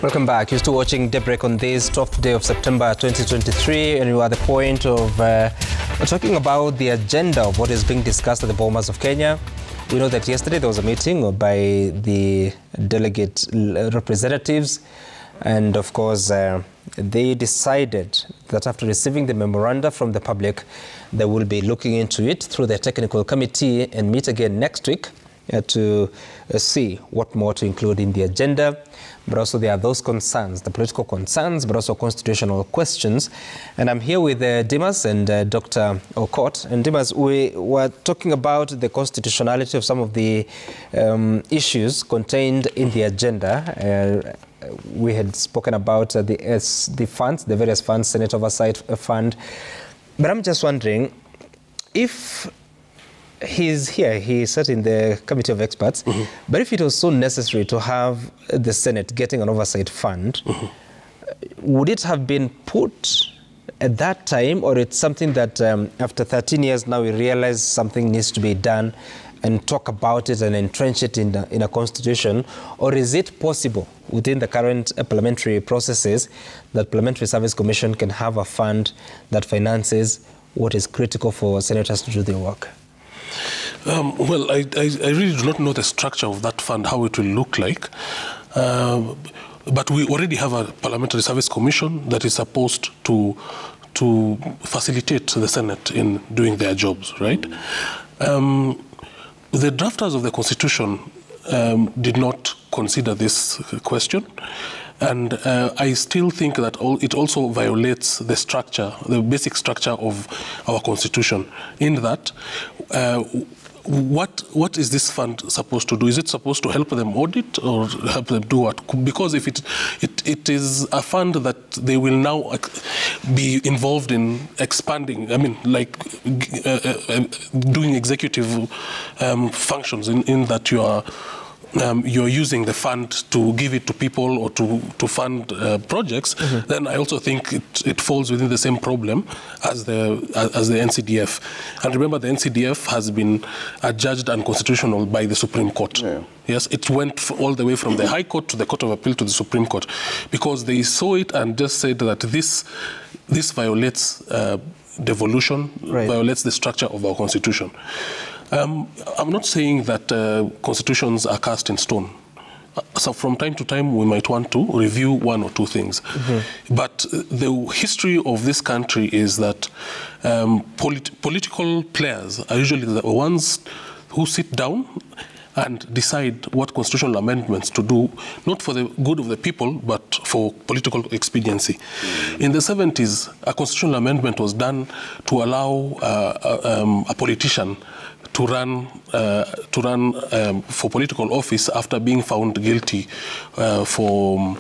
Welcome back. You're still watching Daybreak on this 12th day of September 2023, and we are at the point of talking about the agenda of what is being discussed at the Bomas of Kenya. We know that yesterday there was a meeting by the delegate representatives, and of course they decided that after receiving the memoranda from the public, they will be looking into it through the technical committee and meet again next week to see what more to include in the agenda. But also there are those concerns, the political concerns, but also constitutional questions. And I'm here with Dimas and Dr. Okot. And Dimas, we were talking about the constitutionality of some of the issues contained in the agenda. We had spoken about the funds, the various funds, Senate Oversight Fund. But I'm just wondering, if he's here, he sat in the committee of experts, but if it was so necessary to have the Senate getting an oversight fund, would it have been put at that time, or it's something that after 13 years now we realize something needs to be done and talk about it and entrench it in a constitution? Or is it possible within the current parliamentary processes that Parliamentary Service Commission can have a fund that finances what is critical for senators to do their work? Well, I really do not know the structure of that fund, how it will look like. But we already have a Parliamentary Service Commission that is supposed to facilitate the Senate in doing their jobs, right? The drafters of the Constitution did not consider this question. And I still think that it also violates the structure, the basic structure of our Constitution, in that what is this fund supposed to do? Is it supposed to help them audit or help them do what? Because if it is a fund that they will now be involved in expanding, I mean, like doing executive functions in that you're using the fund to give it to people or to fund projects, then I also think it falls within the same problem as the NCDF. And remember, the NCDF has been adjudged unconstitutional by the Supreme Court. Yeah. Yes, it went all the way from the High Court to the Court of Appeal to the Supreme Court, because they saw it and just said that this violates devolution, right, violates the structure of our Constitution. I'm not saying that constitutions are cast in stone. So from time to time, we might want to review one or two things. But the history of this country is that political players are usually the ones who sit down and decide what constitutional amendments to do, not for the good of the people, but for political expediency. In the 70s, a constitutional amendment was done to allow a politician to run for political office after being found guilty for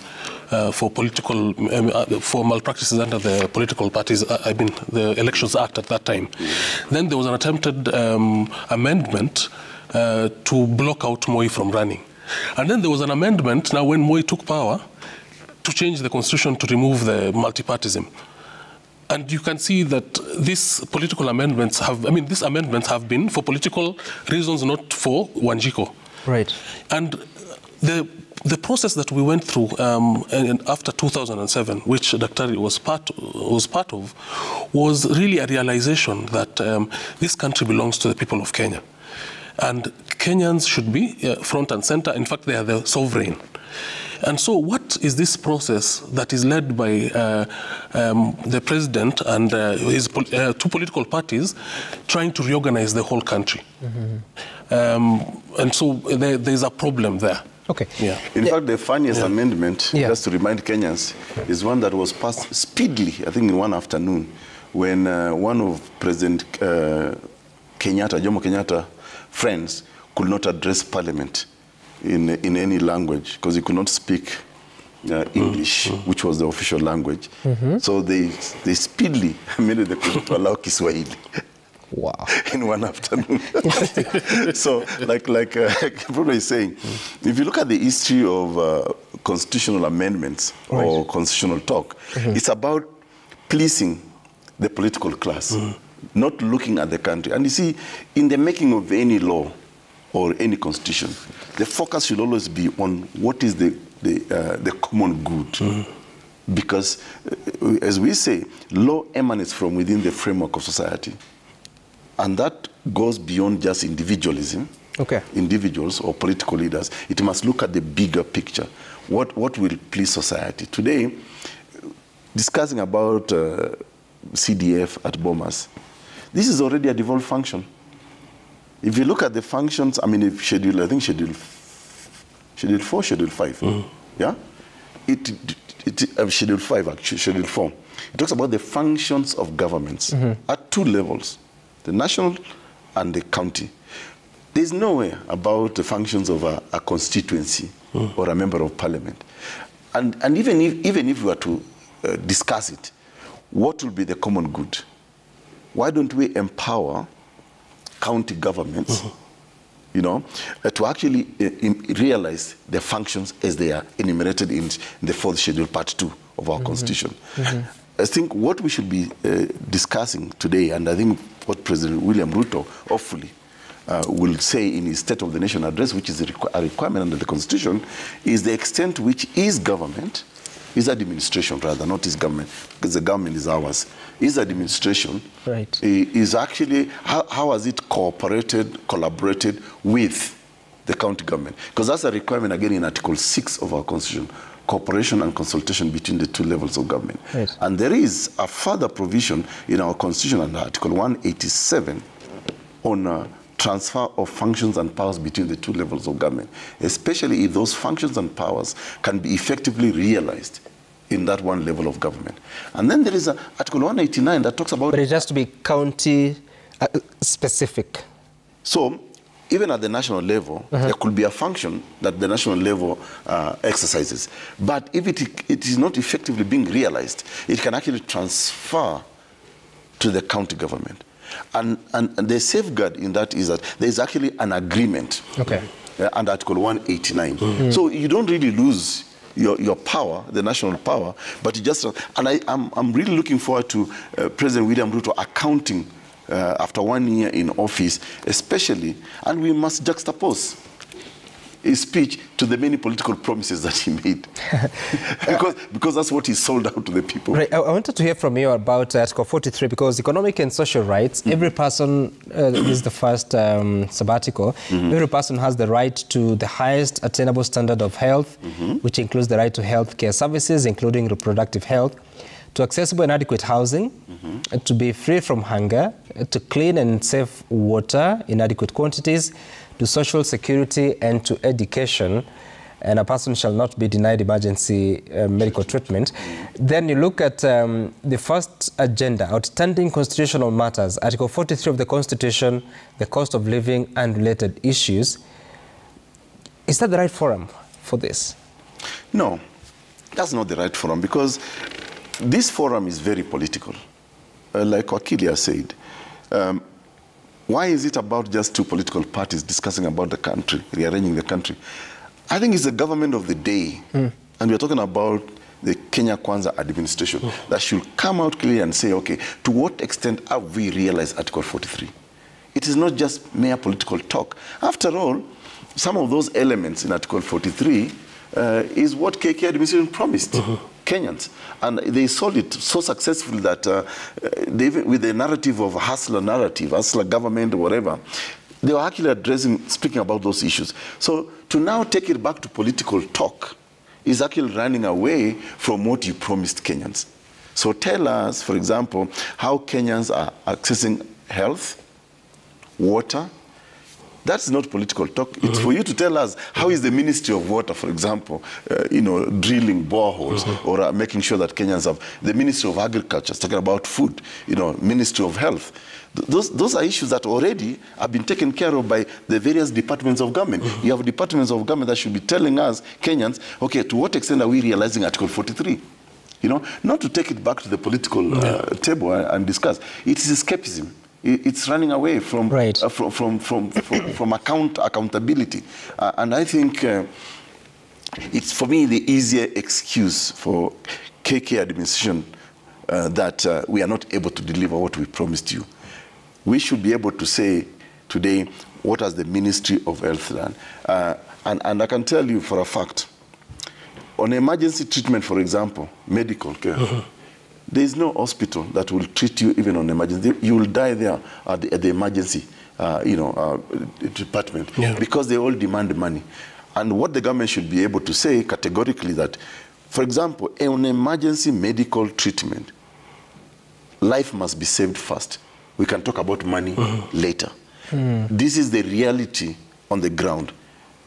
malpractices under the political parties, I mean the Elections Act at that time. Then there was an attempted amendment to block out Moi from running. And then there was an amendment, now when Moi took power, to change the constitution to remove the multipartism. And you can see that these political amendments these amendments have been for political reasons, not for Wanjiko. Right. And the process that we went through after 2007, which Dr. was part of, was really a realization that this country belongs to the people of Kenya. And Kenyans should be front and center. In fact, they are the sovereign. And so what is this process that is led by the president and his two political parties trying to reorganize the whole country? And so there's a problem there. Okay. Yeah. In fact, the funniest amendment, just to remind Kenyans, is one that was passed speedily, I think in one afternoon, when one of President Jomo Kenyatta friends could not address Parliament in any language because he could not speak English, which was the official language. So they speedily amended the constitution to allow Kiswahili. Wow. In one afternoon. So, like Bruno is saying, if you look at the history of constitutional amendments or constitutional talk, it's about pleasing the political class, not looking at the country. And you see, in the making of any law or any constitution, the focus should always be on what is the the common good. Because, as we say, law emanates from within the framework of society. And that goes beyond just individualism, individuals or political leaders. It must look at the bigger picture. What will please society? Today, discussing about CDF at Bomas, this is already a devolved function. If you look at the functions, I mean, if schedule, I think schedule 4, schedule 5, yeah? Schedule 5, actually, schedule 4. It talks about the functions of governments at 2 levels, the national and the county. There's nowhere about the functions of a constituency or a member of parliament. And even if we were to discuss it, what will be the common good? Why don't we empower county governments, you know, to actually realize the functions as they are enumerated in the 4th schedule, part 2 of our constitution. I think what we should be discussing today, and I think what President William Ruto hopefully will say in his State of the Nation address, which is a requirement under the constitution, is the extent to which his government, his administration rather, not his government, because the government is ours, his administration is actually, how has it collaborated with the county government? Because that's a requirement again in Article 6 of our constitution, cooperation and consultation between the 2 levels of government. And there is a further provision in our constitution under Article 187 on transfer of functions and powers between the 2 levels of government, especially if those functions and powers can be effectively realized in that 1 level of government. And then there is Article 189 that talks about... But it has to be county specific. So, even at the national level, there could be a function that the national level exercises. But if it is not effectively being realized, it can actually transfer to the county government. And the safeguard in that is that there is actually an agreement under Article 189. So you don't really lose your power, the national power, but you just... And I'm really looking forward to President William Ruto accounting after 1 year in office, especially, and we must juxtapose his speech to the many political promises that he made. because that's what he sold out to the people. Right. I wanted to hear from you about Article 43, because economic and social rights, every person, this is the first sabbatical, every person has the right to the highest attainable standard of health, which includes the right to health care services, including reproductive health, to accessible and adequate housing, to be free from hunger, to clean and safe water in adequate quantities, to social security and to education, and a person shall not be denied emergency medical treatment. Then you look at the first agenda, outstanding constitutional matters, Article 43 of the Constitution, the cost of living and related issues. Is that the right forum for this? No, that's not the right forum, because this forum is very political. Like Wakilia said, why is it about just 2 political parties discussing about the country, rearranging the country? I think it's the government of the day. And we're talking about the Kenya Kwanza administration that should come out clearly and say, okay, to what extent have we realized Article 43? It is not just mere political talk. After all, some of those elements in Article 43 is what KK administration promised Kenyans. And they sold it so successfully that with the narrative of hustler government or whatever, they were actually speaking about those issues. So to now take it back to political talk is actually running away from what you promised Kenyans. So tell us, for example, how Kenyans are accessing health, water. That's not political talk. It's for you to tell us how is the Ministry of Water, for example, drilling boreholes or making sure that Kenyans have. The Ministry of Agriculture is talking about food, Ministry of Health. Those are issues that already have been taken care of by the various departments of government. You have departments of government that should be telling us, Kenyans, okay, to what extent are we realizing Article 43? Not to take it back to the political table and discuss. It is escapism. It's running away from accountability, and I think it's for me the easier excuse for KK administration that we are not able to deliver what we promised you. We should be able to say today what has the Ministry of Health done, and I can tell you for a fact, on emergency treatment, for example, medical care, there is no hospital that will treat you even on emergency. You will die there at the emergency department because they all demand money. And what the government should be able to say categorically that, for example, on emergency medical treatment, life must be saved first. We can talk about money later. This is the reality on the ground.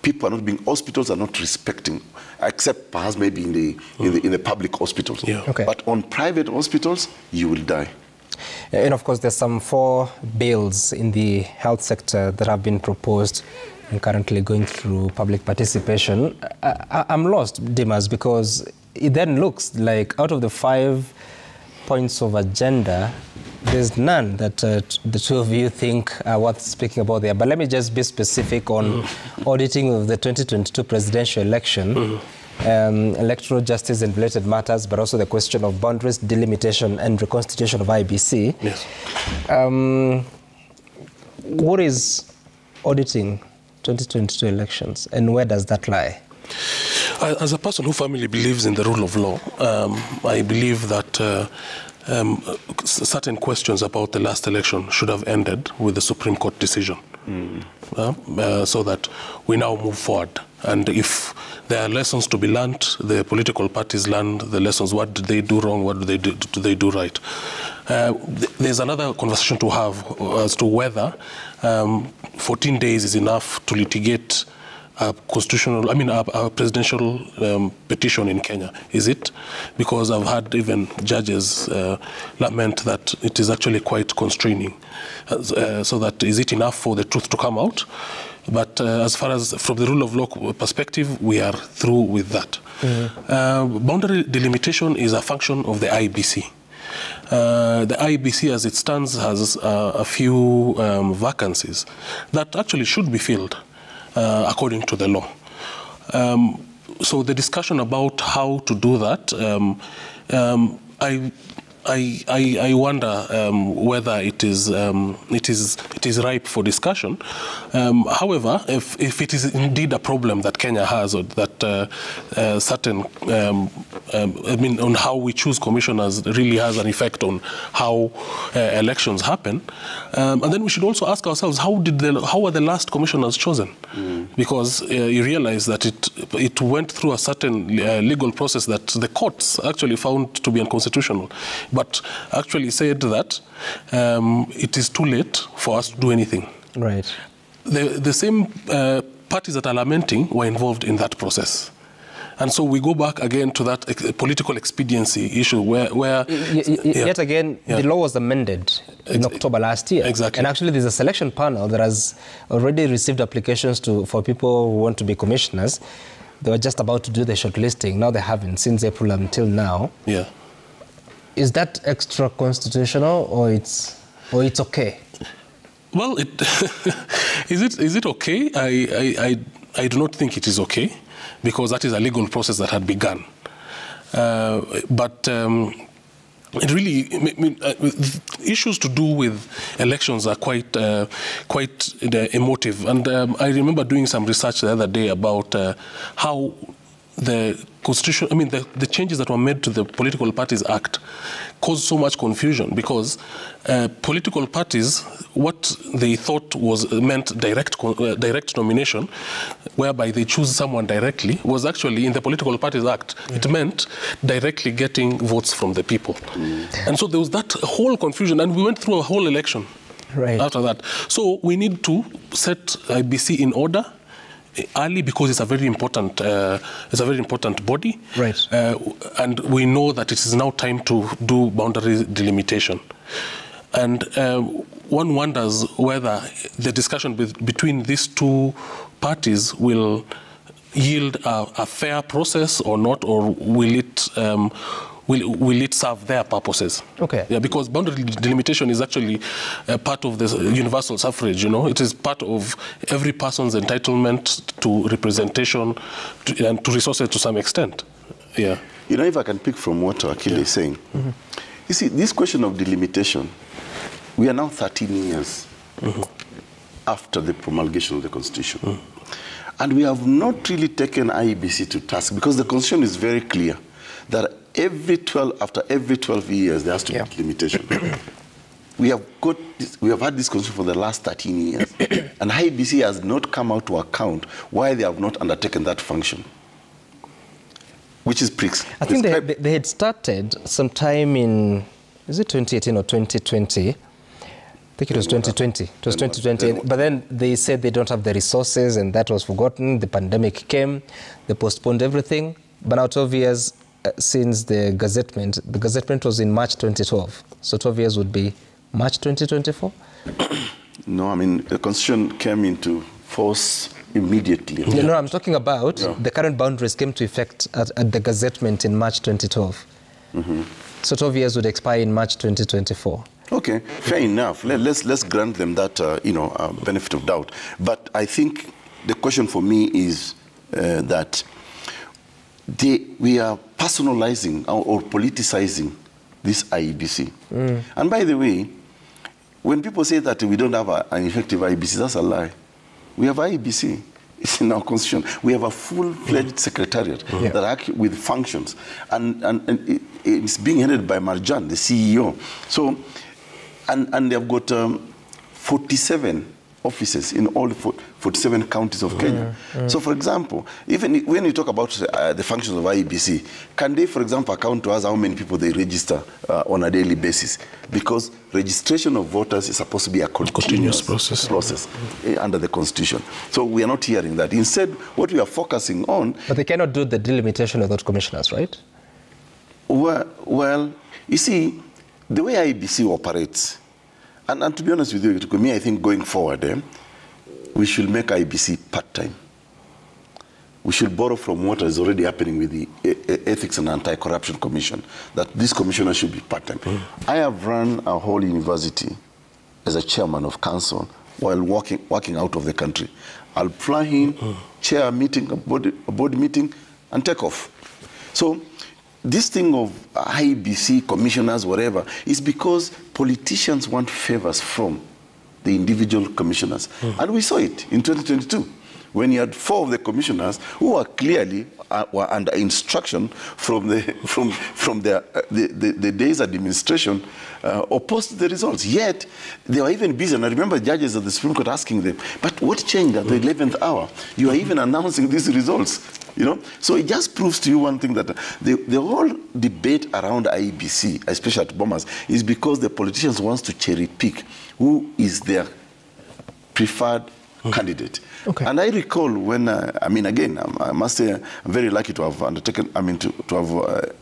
People are not being, hospitals are not respecting, except perhaps maybe in the public hospitals. But on private hospitals, you will die. And of course, there's some 4 bills in the health sector that have been proposed and currently going through public participation. I'm lost, Dimas, because it then looks like out of the 5 points of agenda, there's none that the two of you think are worth speaking about there. But let me just be specific on auditing of the 2022 presidential election, electoral justice and related matters, but also the question of boundaries, delimitation and reconstitution of IBC. What is auditing 2022 elections and where does that lie? As a person who firmly believes in the rule of law, I believe that certain questions about the last election should have ended with the Supreme Court decision, so that we now move forward. And if there are lessons to be learned, the political parties learn the lessons. What did they do wrong? What do they do right? There's another conversation to have as to whether 14 days is enough to litigate a presidential petition in Kenya. Is it? Because I've had even judges lament that it is actually quite constraining. So that is it enough for the truth to come out? But as far as from the rule of law perspective, we are through with that. Boundary delimitation is a function of the IBC. The IBC, as it stands, has a few vacancies that actually should be filled according to the law. So the discussion about how to do that, I wonder whether it is ripe for discussion. However, if it is indeed a problem that Kenya has, or that certain, on how we choose commissioners really has an effect on how elections happen, and then we should also ask ourselves, how were the last commissioners chosen? Because you realize that it went through a certain legal process that the courts actually found to be unconstitutional, but actually said that it is too late for us to do anything. Right. The same parties that are lamenting were involved in that process. And so we go back again to that political expediency issue where yet again, the law was amended in October last year. Exactly. And actually there's a selection panel that has already received applications for people who want to be commissioners. They were just about to do the shortlisting. Now they haven't since April until now. Yeah. Is that extra constitutional or it's okay? Well, is it okay? I do not think it is okay, because that is a legal process that had begun. But it really, issues to do with elections are quite emotive. And I remember doing some research the other day about how the constitution, the changes that were made to the Political Parties Act caused so much confusion, because political parties, what they thought meant direct nomination, whereby they choose someone directly, was actually in the Political Parties Act. It meant directly getting votes from the people. And so there was that whole confusion, and we went through a whole election after that. So we need to set IBC in order early, because it's a very important body, right? And we know that it is now time to do boundary delimitation. And one wonders whether the discussion between these two parties will yield a fair process or not, or will it serve their purposes? Okay. Yeah, because boundary delimitation is actually part of the universal suffrage, It is part of every person's entitlement to representation and to resources to some extent. Yeah. If I can pick from what Akile is saying. You see, this question of delimitation, we are now 13 years after the promulgation of the Constitution. And we have not really taken IEBC to task, because the Constitution is very clear that after every 12 years, there has to be limitation. We have had this Constitution for the last 13 years, and IEBC has not come out to account why they have not undertaken that function, which is pricks. I think they had started sometime in, is it 2018 or 2020? I think it was 2020. It was 2020. But then they said they don't have the resources, and that was forgotten. The pandemic came. They postponed everything. But now 12 years since the gazettement was in March 2012. So 12 years would be March 2024? No, I mean, the Constitution came into force immediately. No, I'm talking about the current boundaries came to effect at the gazettement in March 2012. So 12 years would expire in March 2024. Okay, fair enough. Let's grant them that benefit of doubt. But I think the question for me is that we are personalizing or politicizing this IEBC. And by the way, when people say that we don't have an effective IEBC, that's a lie. We have IEBC. It's in our Constitution. We have a full-fledged secretariat that acts with functions. And it's being headed by Marjan, the CEO. So, and they've got 47 offices in all 47 counties of Kenya. So, for example, even when you talk about the functions of IEBC, can they, for example, account to us how many people they register on a daily basis? Because registration of voters is supposed to be a continuous process under the Constitution. So we are not hearing that. Instead, what we are focusing on... But they cannot do the delimitation of those commissioners, right? Well, you see, the way IEBC operates, and to be honest with you, to me, I think going forward, we should make IEBC part-time. We should borrow from what is already happening with the Ethics and Anti-Corruption Commission, that this commissioner should be part-time. I have run a whole university as a chairman of council while working out of the country. I'll fly in, chair a meeting, a board meeting, and take off. So this thing of IEBC, commissioners, whatever, is because politicians want favors from the individual commissioners. And we saw it in 2022, when you had 4 of the commissioners who were clearly were under instruction from the day's administration opposed the results. Yet, they were even busy. And I remember judges of the Supreme Court asking them, but what changed at the 11th hour? You are even announcing these results. You know? So it just proves to you one thing, that the whole debate around IEBC, especially at Bomas, is because the politicians want to cherry pick who is their preferred candidate. Okay. And I recall when, I mean, again, I must say I'm very lucky to have undertaken, I mean, to have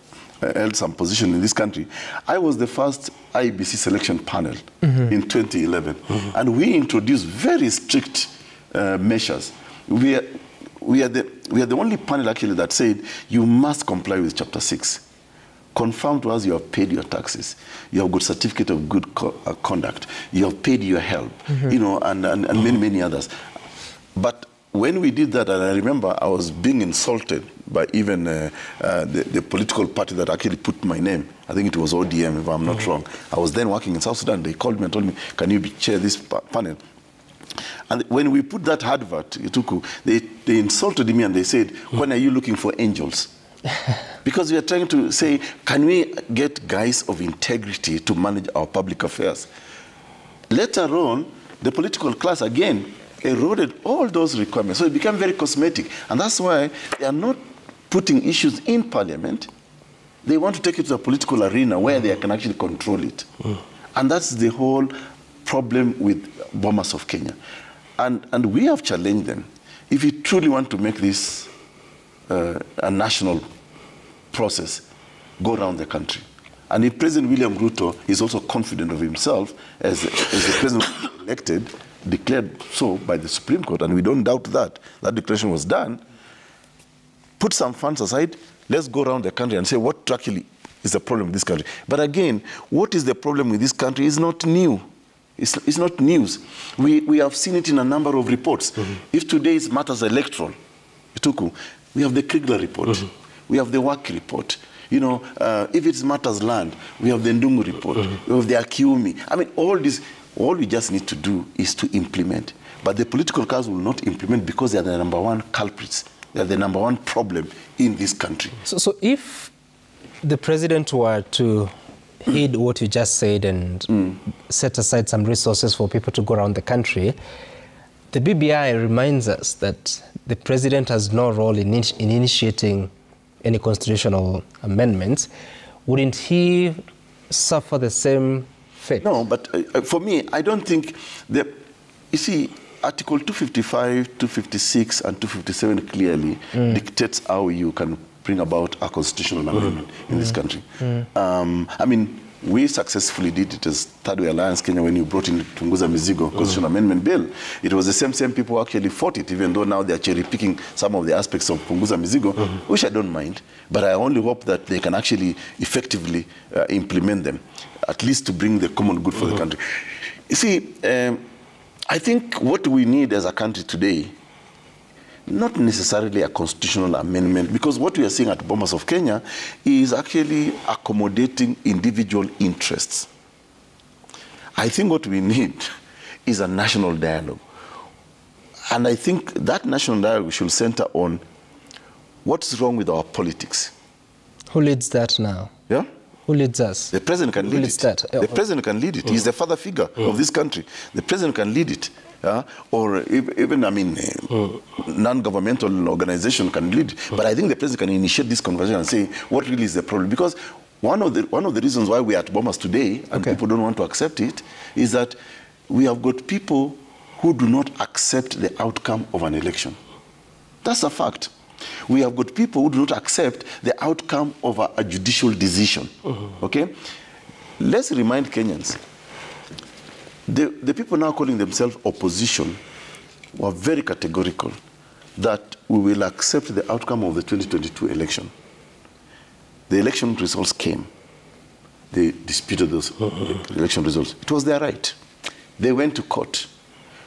held some position in this country. I was the first IEBC selection panel in 2011. And we introduced very strict measures. We are the only panel actually that said you must comply with Chapter 6. Confirm to us you have paid your taxes, you have got certificate of good conduct, you have paid your help, you know, and many others. But when we did that, and I remember I was being insulted by even the political party that actually put my name. I think it was ODM, if I'm not wrong. I was then working in South Sudan. They called me and told me, can you chair this panel? And when we put that advert, they insulted me and they said, when are you looking for angels? Because we are trying to say, can we get guys of integrity to manage our public affairs? Later on, the political class again eroded all those requirements. So it became very cosmetic. And that's why they are not putting issues in parliament. They want to take it to the political arena where they can actually control it. And that's the whole problem with Bomas of Kenya. And we have challenged them. If you truly want to make this a national process, go around the country. And if President William Ruto is also confident of himself as the president elected, declared so by the Supreme Court, and we don't doubt that, that declaration was done, put some funds aside, let's go around the country and say what actually is the problem with this country. But again, what is the problem with this country is not new. It's not news. We have seen it in a number of reports. If today it matters electoral, we have the Kriegler report. We have the Work report. You know, if it matters land, we have the Ndungu report. We have the Akiumi. I mean, all this, all we just need to do is to implement. But the political class will not implement because they are the number one culprits. They are the number one problem in this country. So if the president were to heed what you just said and set aside some resources for people to go around the country, the BBI reminds us that the president has no role in initiating any constitutional amendments. Wouldn't he suffer the same fate? No, but for me, I don't think that, you see, Article 255, 256, and 257 clearly dictates how you can bring about a constitutional amendment in this country. I mean, we successfully did it as Third Way Alliance Kenya when you brought in the Punguza Mizigo Constitutional Amendment Bill. It was the same people who actually fought it, even though now they are cherry-picking some of the aspects of Punguza Mizigo, which I don't mind. But I only hope that they can actually effectively implement them, at least to bring the common good for the country. You see, I think what we need as a country today, not necessarily a constitutional amendment, because what we are seeing at Bomas of Kenya is actually accommodating individual interests. I think what we need is a national dialogue. And I think that national dialogue should center on what's wrong with our politics. Who leads that now? Yeah? Who leads us? The president can lead it. The president can lead it. He's the father figure of this country. The president can lead it. Or even, I mean, non-governmental organization can lead. But I think the president can initiate this conversation and say, what really is the problem? Because one of the reasons why we are at Bomas today, and people don't want to accept it, is that we have got people who do not accept the outcome of an election. That's a fact. We have got people who do not accept the outcome of a judicial decision. Okay? Let's remind Kenyans, the people now calling themselves opposition were very categorical that we will accept the outcome of the 2022 election. The election results came. They disputed those election results. It was their right. They went to court.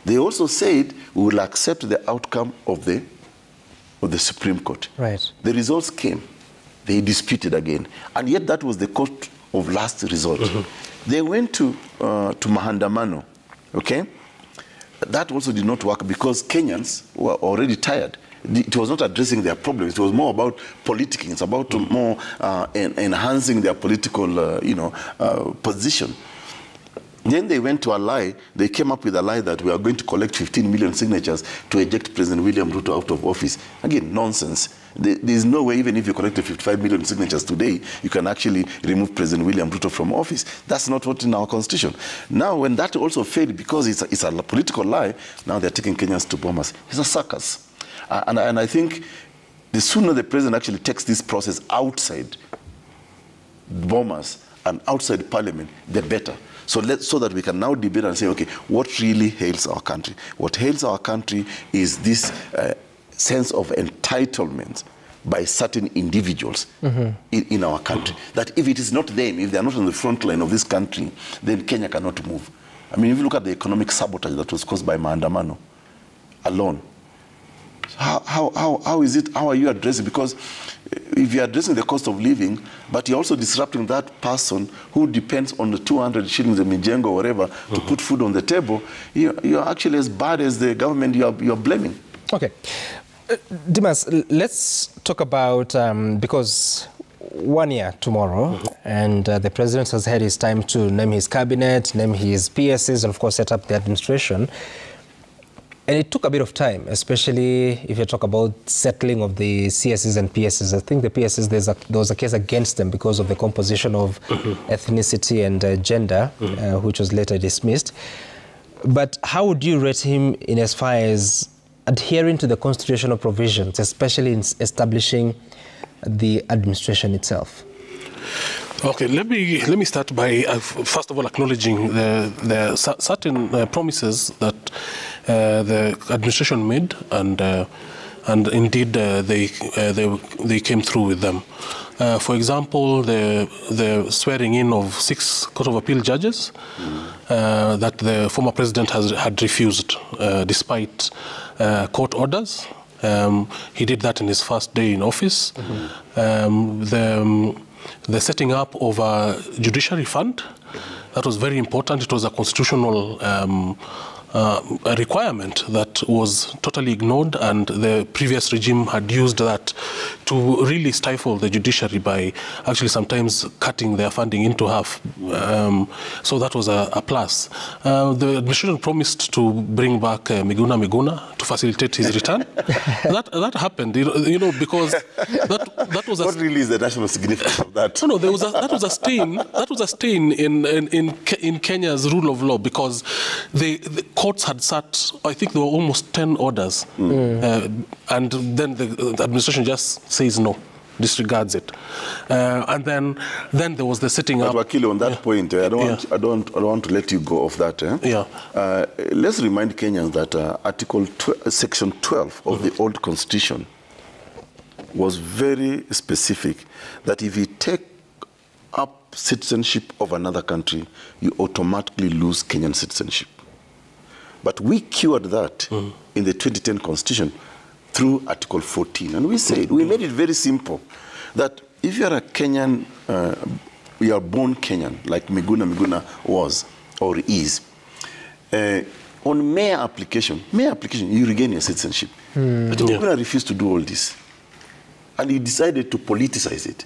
They also said we will accept the outcome of the Supreme Court. Right. The results came. They disputed again. And yet that was the court of last resort. They went to Mahandamano, okay? That also did not work because Kenyans were already tired. It was not addressing their problems. It was more about politicking. It's about more enhancing their political, position. Then they went to a lie. They came up with a lie that we are going to collect 15 million signatures to eject President William Ruto out of office. Again, nonsense. There is no way, even if you collected 55 million signatures today, you can actually remove President William Ruto from office. That's not what's in our constitution. Now, when that also failed because it's a political lie, now they're taking Kenyans to Bomas. It's a circus. And I think the sooner the president actually takes this process outside Bomas and outside Parliament, the better. So that we can now debate and say, okay, what really hails our country? What hails our country is this sense of entitlement by certain individuals in our country. That if it is not them, if they are not on the front line of this country, then Kenya cannot move. I mean, if you look at the economic sabotage that was caused by Maandamano alone, how is it, how are you addressing? Because if you're addressing the cost of living, but you're also disrupting that person who depends on the 200 shillings in Mijengo or whatever to put food on the table, you're actually as bad as the government you're blaming. Okay. Dimas, let's talk about, because 1 year tomorrow, and the president has had his time to name his cabinet, name his PSs, and of course set up the administration. And it took a bit of time, especially if you talk about settling of the CSs and PSs. I think the PSs, there was a case against them because of the composition of ethnicity and gender, which was later dismissed. But how would you rate him in as far as adhering to the constitutional provisions, especially in establishing the administration itself? Okay, let me start by first of all acknowledging the certain promises that the administration made, and indeed they came through with them. For example, the swearing in of 6 Court of Appeal judges that the former president had refused despite court orders. He did that in his first day in office. The setting up of a judiciary fund, that was very important. It was a constitutional a requirement that was totally ignored, and the previous regime had used that to really stifle the judiciary by actually sometimes cutting their funding into half. So that was a plus. The administration promised to bring back Miguna to facilitate his return. that happened, because that was a... What really is the national significance of that? No, that was a stain in Kenya's rule of law, because the courts had sat, I think there were almost 10 orders, and then the administration just says no, disregards it, and then there was the sitting up. But Wakili, on that point, I don't want to let you go off that. Let's remind Kenyans that Section 12 of the old Constitution was very specific, that if you take up citizenship of another country, you automatically lose Kenyan citizenship. But we cured that in the 2010 Constitution through Article 14. And we said, we made it very simple, that if you are a Kenyan, you are born Kenyan, like Miguna was or is, on mere application, you regain your citizenship. But Miguna refused to do all this. And he decided to politicize it.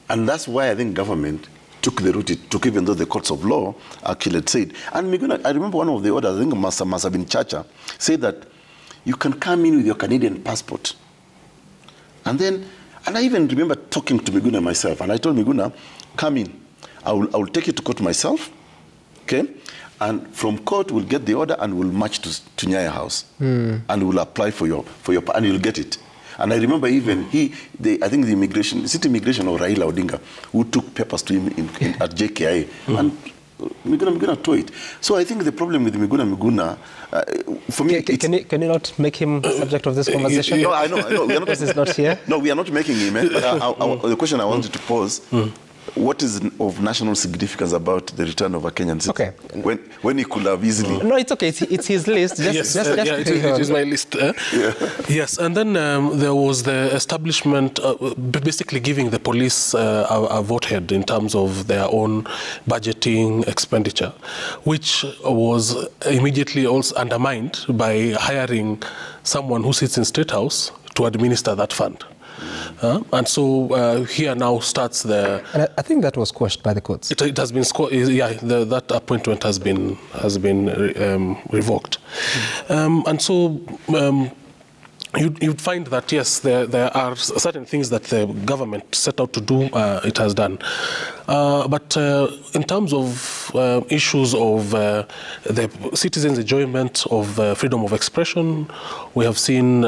And that's why I think government took the route it took, even though the courts of law actually had said. And Miguna, I remember one of the orders, I think must have been Chacha, said that you can come in with your Canadian passport. And I even remember talking to Miguna myself, and I told Miguna, come in. I will take you to court myself, okay? And from court, we'll get the order and we'll march to Nyaya House. And we'll apply for your and you'll get it. And I remember even I think the city immigration of Raila Odinga, who took papers to him at JKIA, and Miguna tore it. So I think the problem with Miguna, for me, can you not make him subject of this conversation? No, I know. We are not, because he's not here. No, we are not making him. But the question I wanted to pose. What is of national significance about the return of a Kenyan citizen? Okay. When he could have easily... No, it's okay. It's his list. It is my list. Yes, and then there was the establishment, basically giving the police a vote head in terms of their own budgeting expenditure, which was immediately also undermined by hiring someone who sits in State House to administer that fund. And so here now starts the... And I think that was quashed by the courts. It has been that appointment has been revoked. And so you'd find that, yes, there are certain things that the government set out to do, it has done. But in terms of issues of the citizens' enjoyment of freedom of expression, we have seen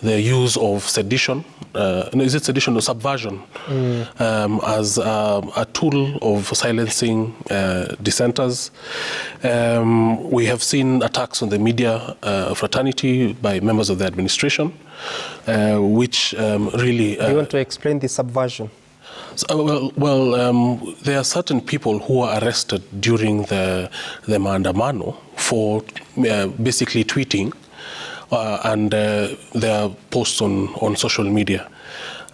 the use of sedition, is it sedition or subversion, as a tool of silencing dissenters. We have seen attacks on the media fraternity by members of the administration, which really... Do you want to explain the subversion? Well, there are certain people who are arrested during the maandamano for basically tweeting and their posts on social media.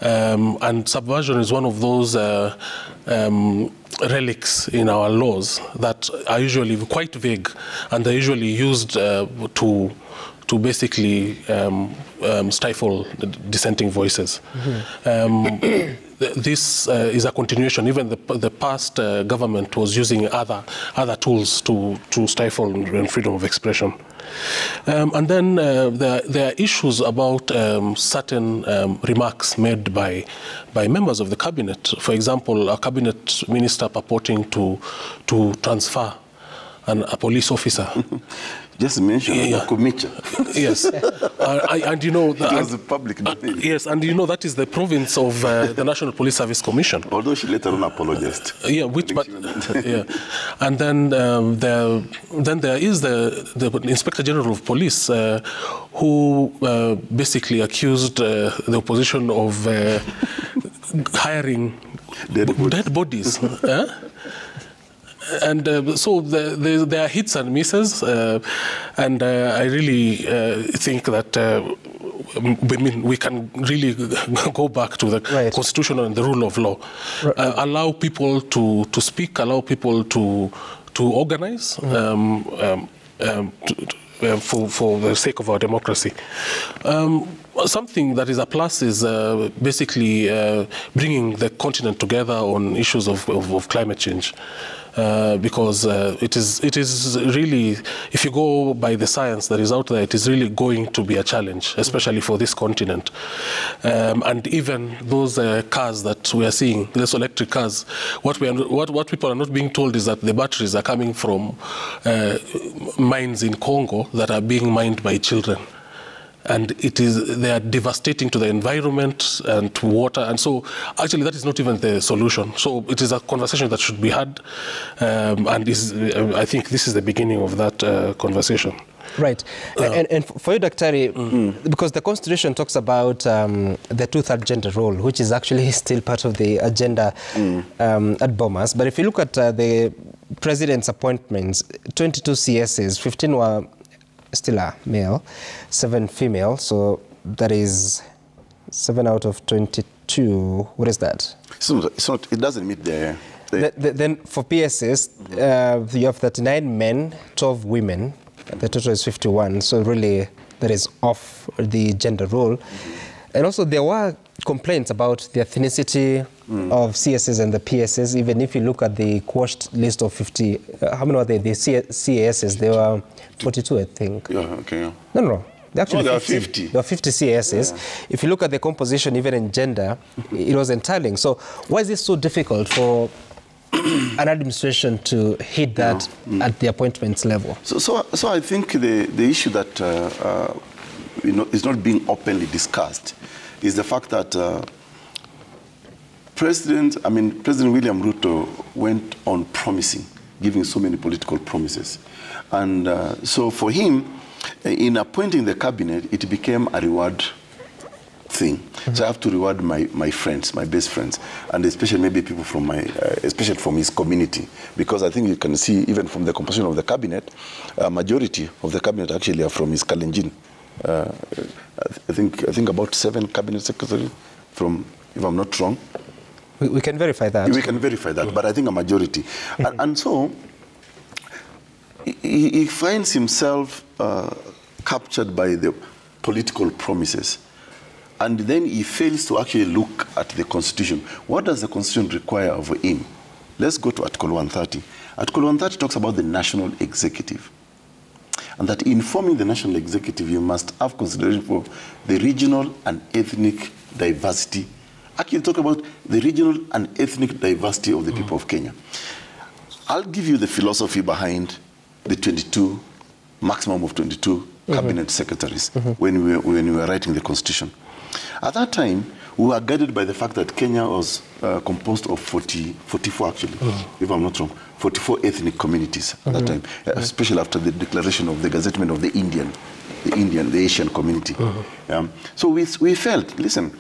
And subversion is one of those relics in our laws that are usually quite vague, and they're usually used to basically stifle dissenting voices. This is a continuation. Even the past government was using other tools to stifle freedom of expression. And then there are issues about certain remarks made by members of the cabinet. For example, a cabinet minister purporting to transfer a police officer. Just mention Kumicha. Yes, and you know that it was a public domain. Yes, and you know that is the province of the National Police Service Commission. Although she later on apologized. Yeah, and then there is the Inspector General of Police who basically accused the opposition of hiring dead bodies. And so there are hits and misses, and I really think that we can really go back to the Constitution and the rule of law. Allow people to speak, allow people to to organize for the sake of our democracy. Something that is a plus is basically bringing the continent together on issues of climate change. Because it is really, if you go by the science that is out there, it is really going to be a challenge, especially for this continent. And even those cars that we are seeing, those electric cars, what people are not being told is that the batteries are coming from mines in Congo that are being mined by children. And they are devastating to the environment and to water. And so actually that is not even the solution. So it is a conversation that should be had. And I think this is the beginning of that conversation. Right. And for you, Daktari, because the Constitution talks about the 2/3 gender role, which is actually still part of the agenda at Bomas. But if you look at the president's appointments, 22 CSs, 15 were still a male, 7 female, so that is 7 out of 22. What is that? It's not, it doesn't meet the... Then for PSS, you have 39 men, 12 women. The total is 51, so really that is off the gender role. And also there were complaints about the ethnicity of CSs and the PSS. Even if you look at the quashed list of 50, how many were they? The CSs, there were 42, I think. Yeah, okay. Yeah. No. Actually, there are 50. There are 50 CSs. Yeah. If you look at the composition, even in gender, it was entirely. So why is it so difficult for an administration to hit that at the appointments level? So I think the issue that is not being openly discussed is the fact that President William Ruto went on promising, giving so many political promises. And so for him, in appointing the cabinet, it became a reward thing. So I have to reward my friends, my best friends, and especially maybe people from especially from his community, because I think you can see even from the composition of the cabinet, a majority of the cabinet actually are from his Kalenjin. I think about 7 cabinet secretaries from, if I'm not wrong. We can verify that. We can verify that, but I think a majority. And so he finds himself captured by the political promises. And then he fails to actually look at the Constitution. What does the Constitution require of him? Let's go to Article 130. Article 130 talks about the national executive. And that in forming the national executive, you must have consideration for the regional and ethnic diversity. Actually, talk about the regional and ethnic diversity of the people of Kenya. I'll give you the philosophy behind the 22, maximum of 22 cabinet secretaries when we were writing the Constitution. At that time, we were guided by the fact that Kenya was composed of 44 actually, if I'm not wrong, 44 ethnic communities at that time, especially after the declaration of the gazettement of the Asian community. So we felt, listen,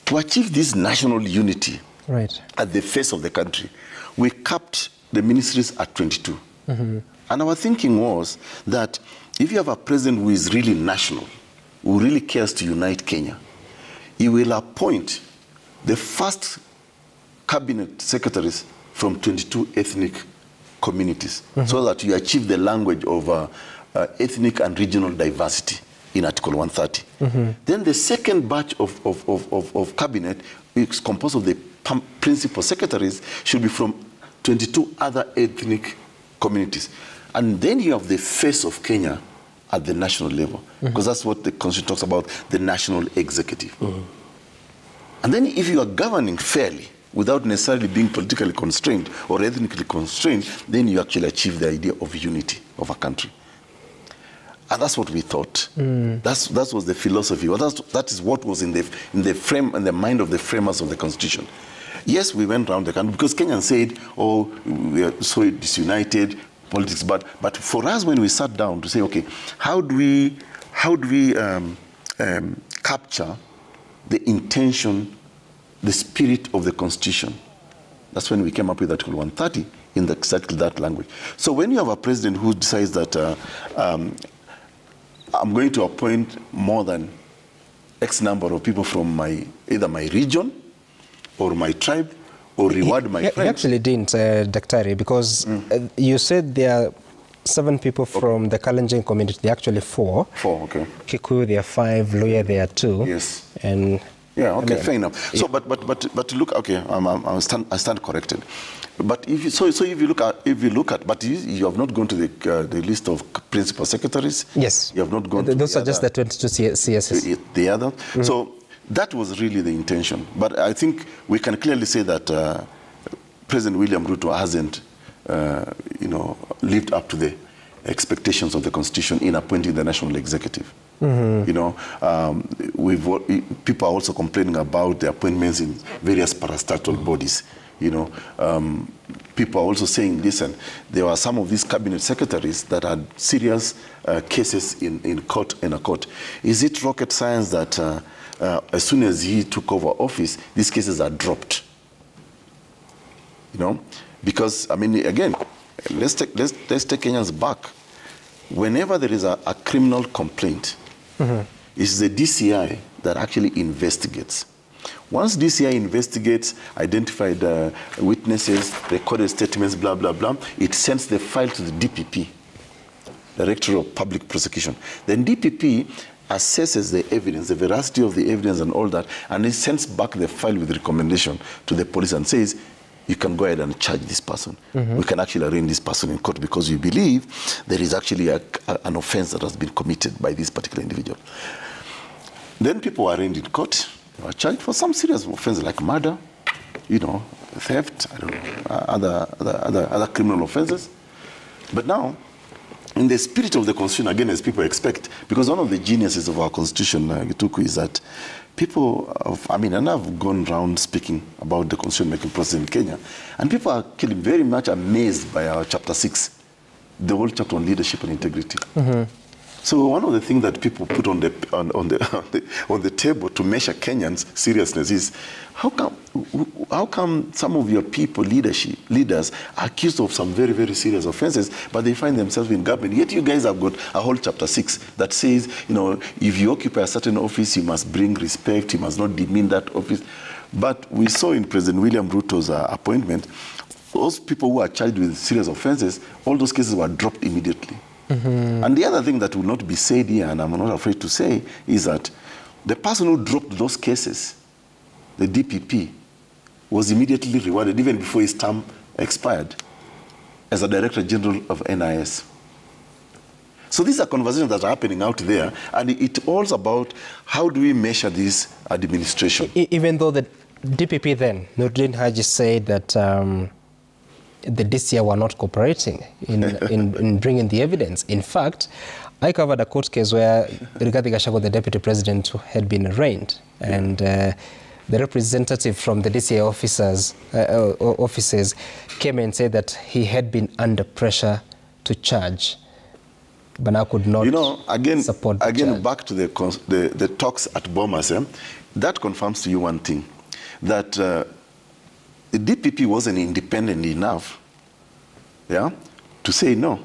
to achieve this national unity at the face of the country, we capped the ministries at 22. And our thinking was that if you have a president who is really national, who really cares to unite Kenya, he will appoint the first cabinet secretaries from 22 ethnic communities so that you achieve the language of ethnic and regional diversity in Article 130. Then the second batch of cabinet is composed of the principal secretaries should be from 22 other ethnic communities. And then you have the face of Kenya at the national level, because that's what the Constitution talks about, the national executive. And then if you are governing fairly, without necessarily being politically constrained or ethnically constrained, then you actually achieve the idea of unity of a country. And that's what we thought. That was the philosophy. Well, that is what was in the mind of the framers of the Constitution. Yes, we went around the country because Kenyans said, "Oh, we are so disunited." Politics, but for us, when we sat down to say, okay, how do we capture the intention, the spirit of the Constitution? That's when we came up with Article 130 in exactly that language. So when you have a president who decides that I'm going to appoint more than X number of people from either my region or my tribe or reward my friend. He actually didn't, Daktari, because you said there are 7 people from the Kalenjin community. There are actually 4. 4, okay. Kikuyu, there are 5. Luya, there are 2. Yes. And yeah, okay, fair enough. So, but look, okay, I stand corrected. But if you look at, but you have not gone to the list of principal secretaries. Yes. You have not gone. Those are just the 22 CSs. The other. So that was really the intention. But I think we can clearly say that President William Ruto hasn't, lived up to the expectations of the Constitution in appointing the national executive. People are also complaining about the appointments in various parastatal bodies. People are also saying, listen, there were some of these cabinet secretaries that had serious cases in court. Is it rocket science that as soon as he took over office, these cases are dropped? Because, I mean, again, let's take Kenyans back. Whenever there is a criminal complaint, it's the DCI that actually investigates. Once DCI investigates, identified witnesses, recorded statements, blah, blah, blah, it sends the file to the DPP, Director of Public Prosecution. Then DPP assesses the evidence, the veracity of the evidence and all that, and it sends back the file with recommendation to the police and says, you can go ahead and charge this person. We can actually arraign this person in court because we believe there is actually an offense that has been committed by this particular individual. Then people are arraigned in court. They are charged for some serious offense like murder, theft, I don't know, other criminal offenses. But now, in the spirit of the Constitution, again, as people expect, because one of the geniuses of our Constitution, Gituku, is that people, and I've gone around speaking about the constitution-making process in Kenya, and people are actually very much amazed by our Chapter 6, the whole chapter on leadership and integrity. So one of the things that people put on the table to measure Kenyans' seriousness is how come some of your people, leaders, are accused of some very, very serious offenses, but they find themselves in government. Yet you guys have got a whole Chapter 6 that says, if you occupy a certain office, you must bring respect, you must not demean that office. But we saw in President William Ruto's appointment, those people who are charged with serious offenses, all those cases were dropped immediately. And the other thing that will not be said here, and I'm not afraid to say, is that the person who dropped those cases, the DPP, was immediately rewarded, even before his term expired, as a Director General of NIS. So these are conversations that are happening out there, and it's all about how do we measure this administration. Even though the DPP then, Nurdin Haji, said that the DCI were not cooperating in bringing the evidence. In fact, I covered a court case where Rigathi Gachagua, the deputy president, had been arraigned, and the representative from the DCI offices came and said that he had been under pressure to charge, but now could not support the charge. Back to the talks at Bomas, that confirms to you one thing, that the DPP wasn't independent enough, to say no.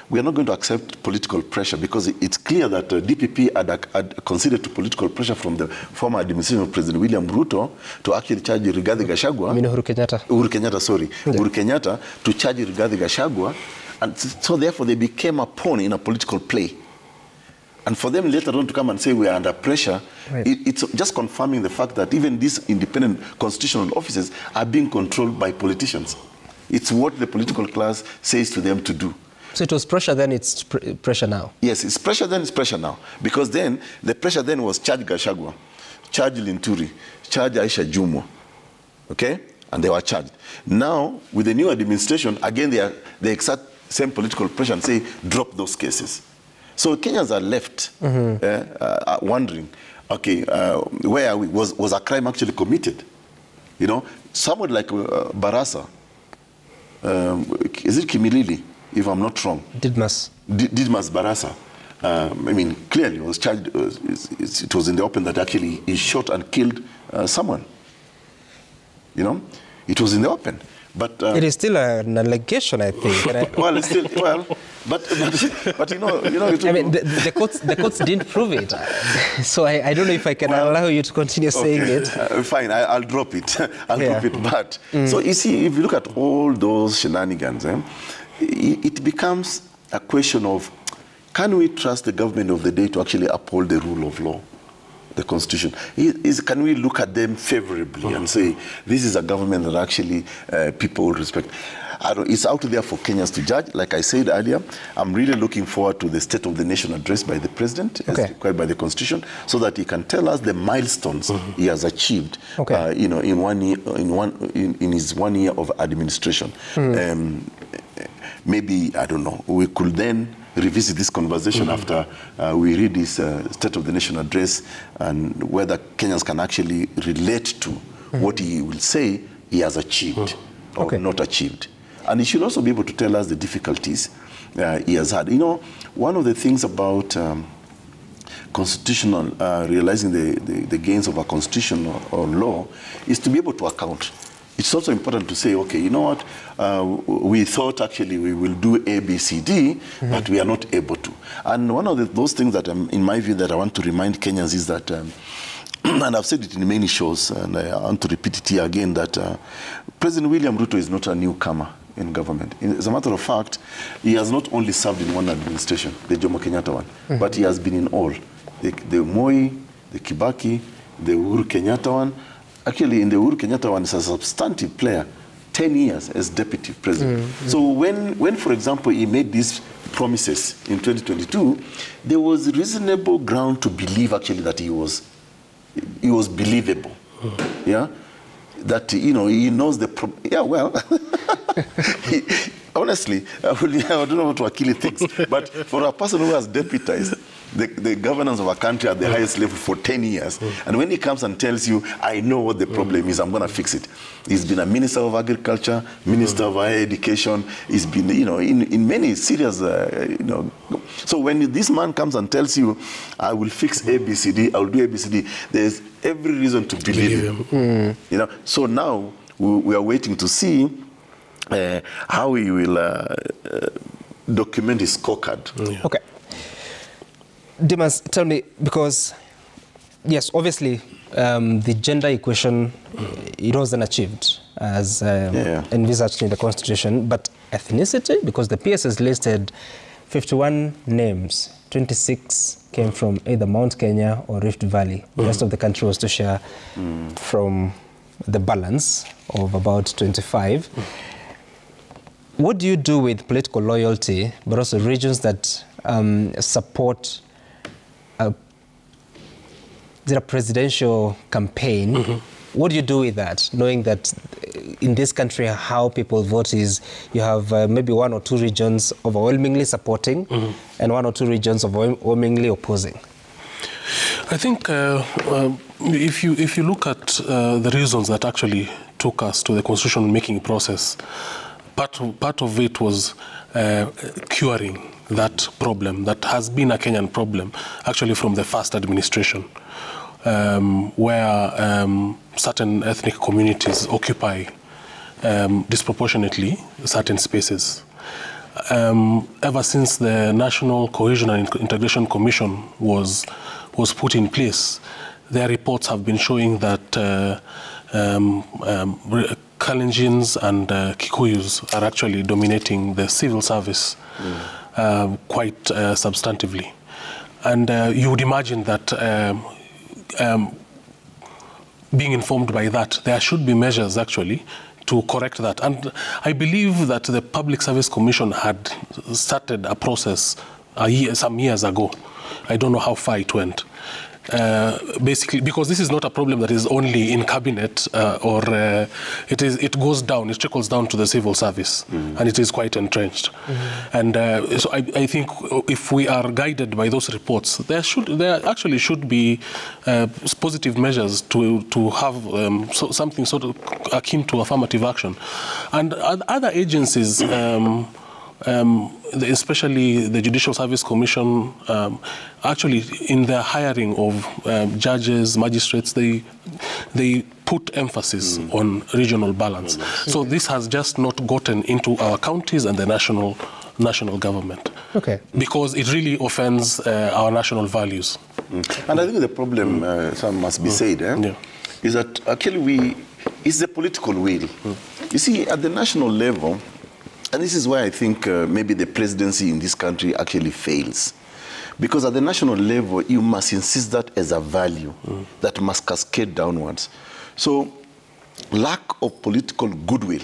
We are not going to accept political pressure, because it's clear that DPP had considered political pressure from the former administration of President William Ruto to actually charge Rigathi Gachagua. I mean Uhuru Kenyatta. Uhuru Kenyatta to charge Rigathi Gachagua, and so therefore they became a pawn in a political play. And for them later on to come and say we are under pressure, it's just confirming the fact that even these independent constitutional offices are being controlled by politicians. It's what the political class says to them to do. So it was pressure then, it's pressure now? Yes, it's pressure then, it's pressure now. Because then, the pressure then was charge Gachagua, charge Linturi, charge Aisha Jumo, okay? And they were charged. Now, with the new administration, again, they exert same political pressure and say, drop those cases. So Kenyans are left wondering, okay, where are we? Was a crime actually committed? Someone like Barasa, is it Kimilili, if I'm not wrong? Didmas Barasa. Clearly was charged, it was in the open that actually he shot and killed someone. It was in the open. But it is still an allegation, I think. well, it's still but you know. I mean, the courts didn't prove it, so I don't know if I can allow you to continue saying it. Fine, I'll drop it. I'll drop it. But so you see, if you look at all those shenanigans, it becomes a question of, can we trust the government of the day to actually uphold the rule of law, the Constitution? Can we look at them favorably and say, this is a government that actually people respect? It's out there for Kenyans to judge. Like I said earlier, I'm really looking forward to the State of the Nation address by the President, as required by the Constitution, so that he can tell us the milestones he has achieved, in his 1 year of administration. Maybe, I don't know, we could then revisit this conversation after we read this State of the Nation address, and whether Kenyans can actually relate to what he will say he has achieved or not achieved. And he should also be able to tell us the difficulties he has had. You know, one of the things about constitutional, realizing the gains of a constitution or law is to be able to account. It's also important to say, okay, you know what, we thought actually we will do A, B, C, D, but we are not able to. And one of those things that, in my view, that I want to remind Kenyans is that, and I've said it in many shows, and I want to repeat it here again, that President William Ruto is not a newcomer in government. As a matter of fact, he has not only served in one administration, the Jomo Kenyatta one, but he has been in all. The Moi, the Kibaki, the Uhuru Kenyatta one. Actually, in the Uhuru Kenyatta one, is a substantive player, 10 years as deputy president. So when, for example, he made these promises in 2022, there was reasonable ground to believe actually that he was believable. Yeah, that he knows the honestly, I don't know what Wakili thinks, but for a person who has deputized the governance of a country at the highest level for 10 years, and when he comes and tells you, I know what the problem is, I'm going to fix it. He's been a minister of agriculture, minister of higher education. He's been, in many serious, So when this man comes and tells you, I will fix ABCD, I'll do ABCD, there's every reason to believe him. So now we are waiting to see how he will document his scorecard. Okay. Dimas, tell me, because, yes, obviously, the gender equation, it wasn't achieved as envisaged in the Constitution, but ethnicity, because the PS has listed 51 names, 26 came from either Mount Kenya or Rift Valley. The rest of the country was to share from the balance of about 25. What do you do with political loyalty, but also regions that support a presidential campaign? What do you do with that, knowing that in this country how people vote is you have maybe 1 or 2 regions overwhelmingly supporting and 1 or 2 regions overwhelmingly opposing? I think if you look at the reasons that actually took us to the constitution-making process, part of it was curing that problem that has been a Kenyan problem, actually from the first administration, where certain ethnic communities occupy disproportionately certain spaces. Ever since the National Cohesion and Integration Commission was put in place, their reports have been showing that Kalenjins and Kikuyus are actually dominating the civil service quite substantively. And you would imagine that being informed by that, there should be measures actually to correct that. And I believe that the Public Service Commission had started a process some years ago. I don't know how far it went. Basically, because this is not a problem that is only in cabinet it goes down, it trickles down to the civil service, and it is quite entrenched. And so I think if we are guided by those reports, there actually should be positive measures to have something sort of akin to affirmative action. And other agencies, especially the Judicial Service Commission, actually in their hiring of judges, magistrates, they put emphasis on regional balance. So this has just not gotten into our counties and the national government. Okay. Because it really offends our national values. And I think the problem, some must be said, is that actually it's the political will. You see, at the national level, and this is why I think maybe the presidency in this country actually fails. Because at the national level, you must insist that as a value that must cascade downwards. So lack of political goodwill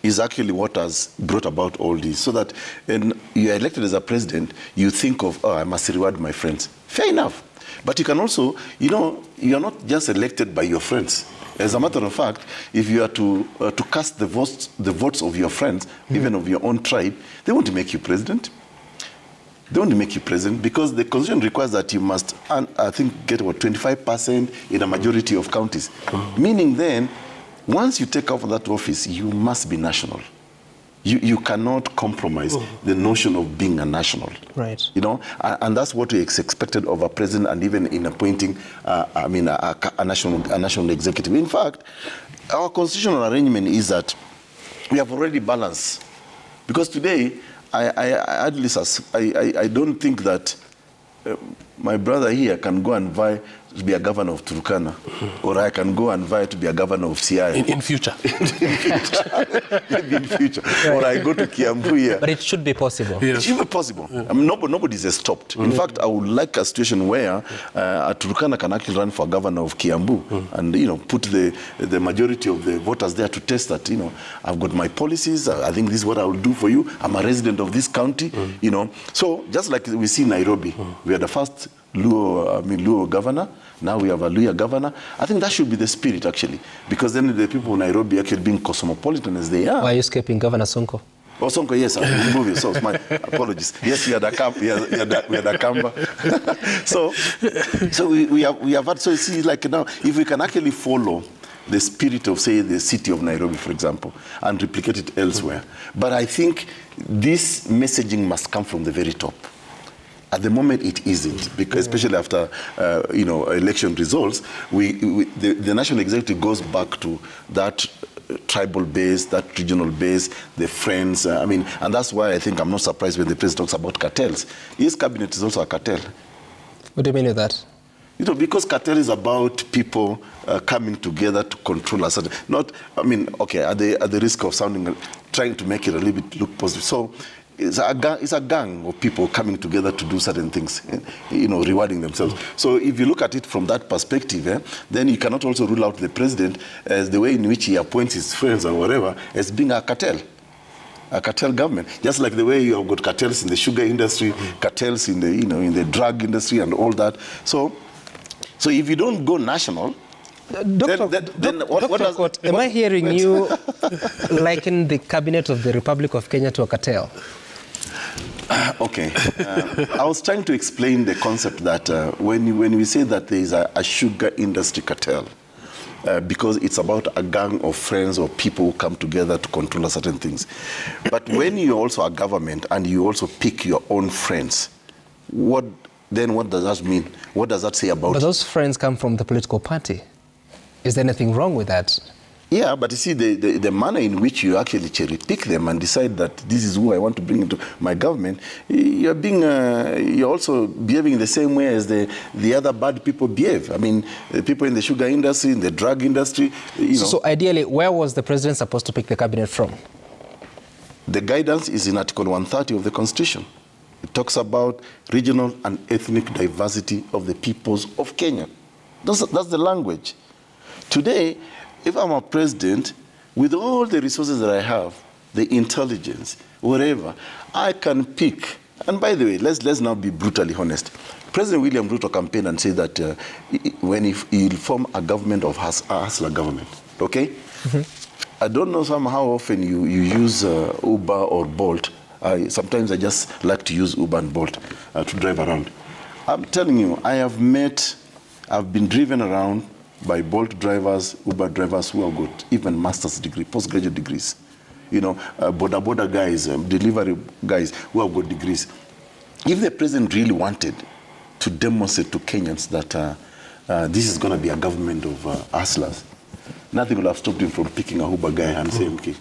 is actually what has brought about all this. So that when you are elected as a president, you think of, oh, I must reward my friends. Fair enough. But you can also, you know, you are not just elected by your friends. As a matter of fact, if you are to cast the votes of your friends, even of your own tribe, they want to make you president. They want to make you president because the constitution requires that you must, I think, get about 25% in a majority of counties. Meaning then, once you take over that office, you must be national. You cannot compromise the notion of being a national. Right. You know, and that's what is expected of a president, and even in appointing, a national executive. In fact, our constitutional arrangement is that we have already balanced, because today, I don't think that my brother here can go and vie to be a governor of Turkana, or I can go and vie to be a governor of Siaya. In future. Maybe in future. Right. Or I go to Kiambu here. But it should be possible. Yes. It should be possible. I mean, nobody is stopped. In fact, I would like a situation where Turkana can actually run for governor of Kiambu and, you know, put the majority of the voters there to test that, you know, I've got my policies. I think this is what I will do for you. I'm a resident of this county, you know. So just like we see in Nairobi, we are the first Luo governor. Now we have a Luya governor. I think that should be the spirit, actually, because then the people in Nairobi actually being cosmopolitan as they are. Why are you escaping Governor Sonko? Oh, Sonko, yes, I remove yourself. My apologies. Yes, we had a Kamba. So we have had, so you see, like now, if we can actually follow the spirit of, say, the city of Nairobi, for example, and replicate it elsewhere. But I think this messaging must come from the very top. At the moment, it isn't, because especially after election results, the national executive goes back to that tribal base, that regional base, the friends. And that's why I think I'm not surprised when the president talks about cartels. His cabinet is also a cartel. What do you mean with that? You know, because cartel is about people coming together to control a certain. At the risk of trying to make it a little bit look positive. So. It's a gang of people coming together to do certain things, you know, rewarding themselves. So if you look at it from that perspective, then you cannot also rule out the president as the way in which he appoints his friends or whatever as being a cartel government. Just like the way you have got cartels in the sugar industry, cartels in the, you know, in the drug industry and all that. So if you don't go national, Dr. Am I hearing you liken the cabinet of the Republic of Kenya to a cartel? Okay. I was trying to explain the concept that when we say that there is a sugar industry cartel, because it's about a gang of friends or people who come together to control certain things. But when you're also a government and you also pick your own friends, what does that mean? What does that say about But those friends come from the political party. Is there anything wrong with that? Yeah, but you see, the manner in which you actually cherry pick them and decide that this is who I want to bring into my government, you're also behaving in the same way as the other bad people behave. I mean, the people in the sugar industry, in the drug industry, you know. So ideally, where was the president supposed to pick the cabinet from? The guidance is in Article 130 of the Constitution. It talks about regional and ethnic diversity of the peoples of Kenya. That's the language. Today, if I'm a president, with all the resources that I have, the intelligence, whatever, I can pick. And by the way, let's now be brutally honest. President William Ruto campaigned and said that when he'll form a government of hustler government, okay? I don't know how often you use Uber or Bolt. Sometimes I just like to use Uber and Bolt to drive around. I'm telling you, I've been driven around by Bolt drivers, Uber drivers who have got even master's degree, postgraduate degrees. You know, border guys, delivery guys who have got degrees. If the president really wanted to demonstrate to Kenyans that this is going to be a government of hustlers, nothing will have stopped him from picking a Huber guy and saying, okay,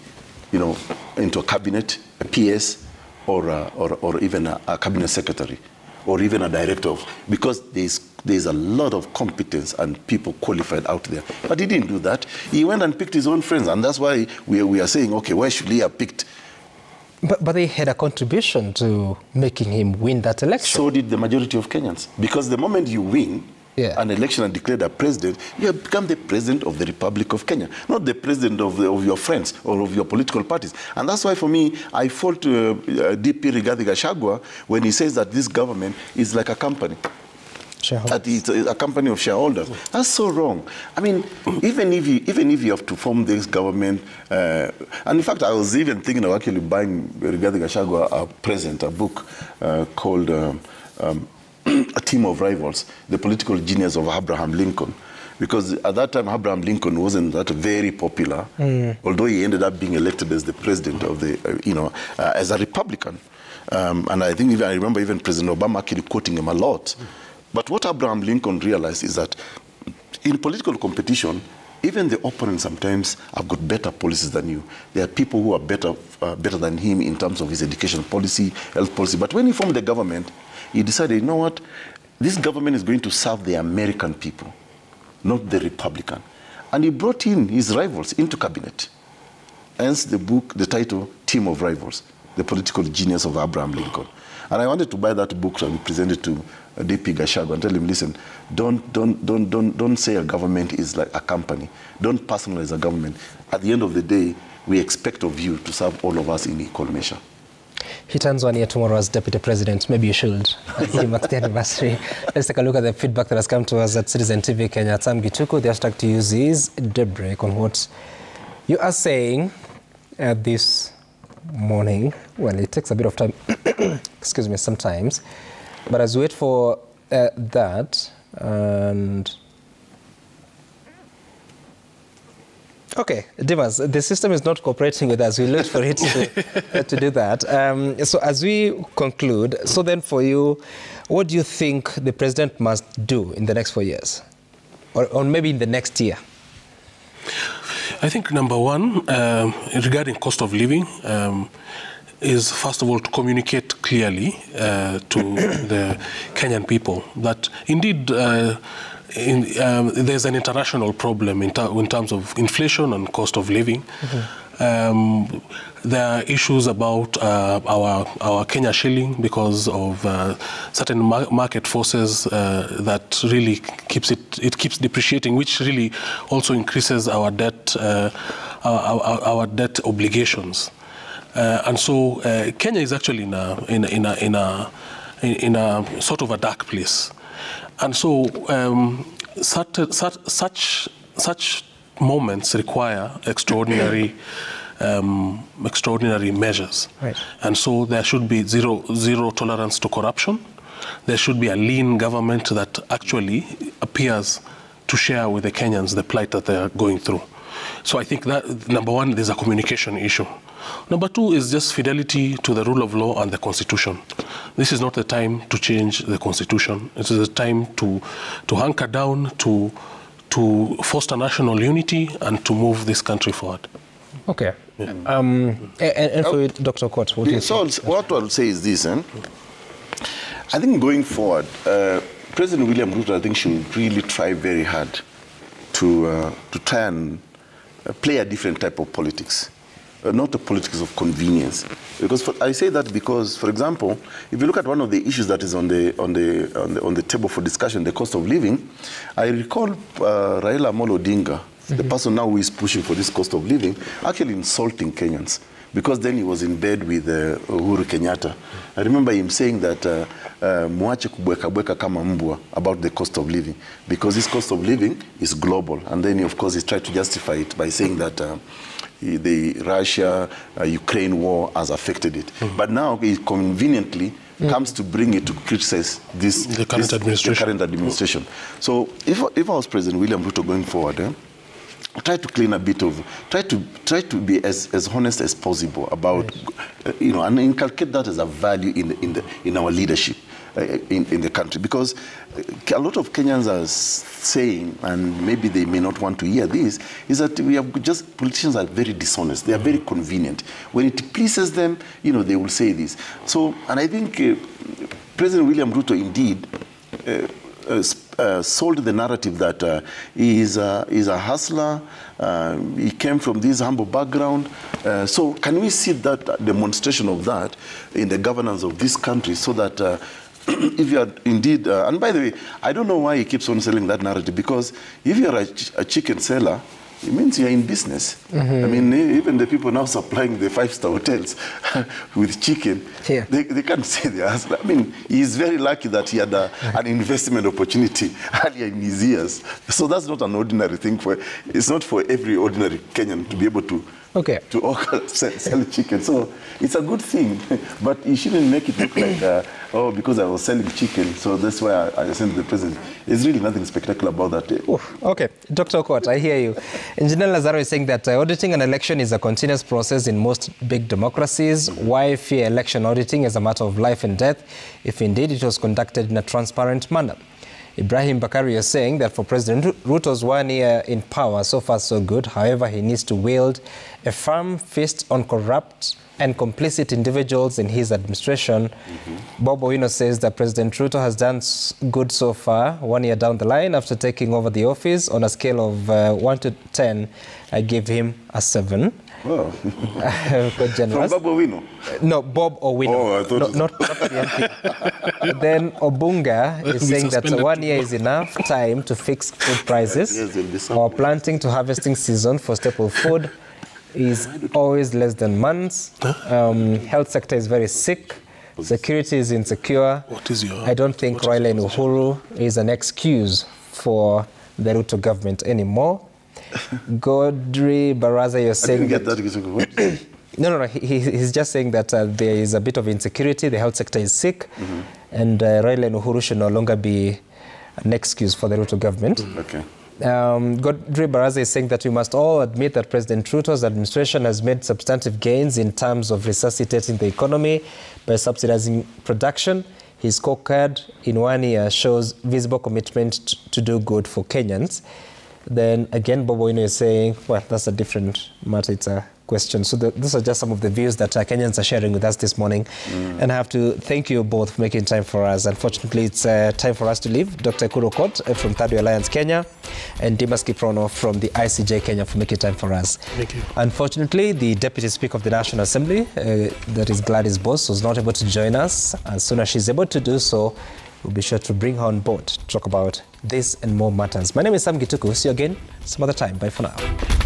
you know, into a cabinet, a PS, or even a cabinet secretary, or even a director, because there's a lot of competence and people qualified out there. But he didn't do that. He went and picked his own friends, and that's why we are saying, okay, why should he have picked? But they had a contribution to making him win that election. So did the majority of Kenyans. Because the moment you win an election and declared a president, you have become the president of the Republic of Kenya, not the president of your friends or of your political parties. And that's why, for me, I fault DP Rigathi Gachagua when he says that this government is like a company. That it's a company of shareholders. That's so wrong. I mean, even if you have to form this government, and in fact, I was even thinking of actually buying Rigathi Gachagua a present, a book called A Team of Rivals, The Political Genius of Abraham Lincoln. Because at that time, Abraham Lincoln wasn't that very popular, although he ended up being elected as the president of the, as a Republican. And I think I remember even President Obama actually quoting him a lot. But what Abraham Lincoln realized is that in political competition, even the opponent sometimes have got better policies than you. There are people who are better than him in terms of his education policy, health policy. But when he formed the government, he decided, you know what, this government is going to serve the American people, not the Republican. And he brought in his rivals into cabinet. Hence the book, the title, Team of Rivals, The Political Genius of Abraham Lincoln. And I wanted to buy that book and present it to DP Gachagua and tell him, listen, don't say a government is like a company. Don't personalize a government. At the end of the day, we expect of you to serve all of us in equal measure. He turns 1 year tomorrow as Deputy President. Maybe you should him at the anniversary. Let's take a look at the feedback that has come to us at Citizen TV Kenya. Sam Gituko, the hashtag to use is daybreak on what you are saying this morning. Well, it takes a bit of time, excuse me, sometimes. But as we wait for that, and okay, Dimas, the system is not cooperating with us. We look for it to do that. So as we conclude, so then for you, what do you think the president must do in the next 4 years? Or maybe in the next year? I think number one, regarding cost of living, is first of all to communicate clearly to the Kenyan people that indeed there's an international problem in terms of inflation and cost of living. There are issues about our Kenya shilling because of certain market forces that really keeps depreciating, which really also increases our debt obligations. And so Kenya is actually in a sort of a dark place. And so such moments require extraordinary measures. Right. And so there should be zero tolerance to corruption. There should be a lean government that actually appears to share with the Kenyans the plight that they are going through. So I think that, number one, there's a communication issue. Number two is just fidelity to the rule of law and the Constitution. This is not the time to change the Constitution. It is the time to hunker down, to foster national unity and to move this country forward. Okay. Yeah. And for you, Dr. Okot, what do you think? So what I'll say is this. I think going forward, President William Ruto, I think, should really try very hard to try and play a different type of politics. Not the politics of convenience, because I say that because, for example, if you look at one of the issues that is on the table for discussion, the cost of living, I recall Raila Odinga, the person now who is pushing for this cost of living, actually insulting Kenyans, because then he was in bed with Uhuru Kenyatta. I remember him saying that muache kubweka kama mbwa about the cost of living, because this cost of living is global, and then of course he tried to justify it by saying that the Russia-Ukraine war has affected it. But now he conveniently comes to bring it to criticize the current administration. So if I was President William Ruto going forward, try to clean a bit of, try to be as honest as possible about, and inculcate that as a value in our leadership in the country. Because a lot of Kenyans are saying, and maybe they may not want to hear this, is that politicians are very dishonest. They are very convenient. When it pleases them, they will say this. So, and I think President William Ruto indeed sold the narrative that he is a hustler. He came from this humble background. So can we see that demonstration of that in the governance of this country, so that if you are indeed, and by the way, I don't know why he keeps on selling that narrative, because if you are a chicken seller, it means you are in business. I mean, even the people now supplying the five-star hotels with chicken, they can't say they are. I mean, he's very lucky that he had an investment opportunity earlier in his years. So that's not an ordinary thing. It's not for every ordinary Kenyan to be able to sell chicken. So it's a good thing, but you shouldn't make it look like, oh, because I was selling chicken, so that's why I sent the president. There's really nothing spectacular about that. Oof, okay, Dr. Okot, I hear you. Engineer Lazaro is saying that auditing an election is a continuous process in most big democracies. Why fear election auditing as a matter of life and death, if indeed it was conducted in a transparent manner? Ibrahim Bakari is saying that for President Ruto's 1 year in power, so far so good. However, he needs to wield a firm fist on corrupt and complicit individuals in his administration. Bob Owino says that President Ruto has done good so far, 1 year down the line after taking over the office. On a scale of 1 to 10, I give him a 7. Wow. Quite generous. From Bob Owino? No, Bob Owino. Oh, I thought not the MP. Then Obunga is saying that 1 year is enough time to fix food prices. Our planting to harvesting season for staple food is always less than months. Health sector is very sick. Security is insecure. I don't think Raila and Uhuru is an excuse for the Ruto government anymore. Godri Baraza, you're saying that... No, he's just saying that there is a bit of insecurity, the health sector is sick, and Raila and Uhuru should no longer be an excuse for the Ruto government. Okay. Godri Baraza is saying that we must all admit that President Ruto's administration has made substantive gains in terms of resuscitating the economy by subsidizing production. His scorecard in 1 year shows visible commitment to do good for Kenyans. Then again, Bob Owino is saying, well, that's a different matter. It's a question. So these are just some of the views that Kenyans are sharing with us this morning. And I have to thank you both for making time for us. Unfortunately, it's time for us to leave. Dr. Ekuru Okot from Third Way Alliance Kenya and Dimas Kiprono from the ICJ Kenya for making time for us. Thank you. Unfortunately, the Deputy Speaker of the National Assembly, that is Gladys Boss, was not able to join us. As soon as she's able to do so, we'll be sure to bring her on board to talk about this and more matters. My name is Sam Gituku. See you again some other time. Bye for now.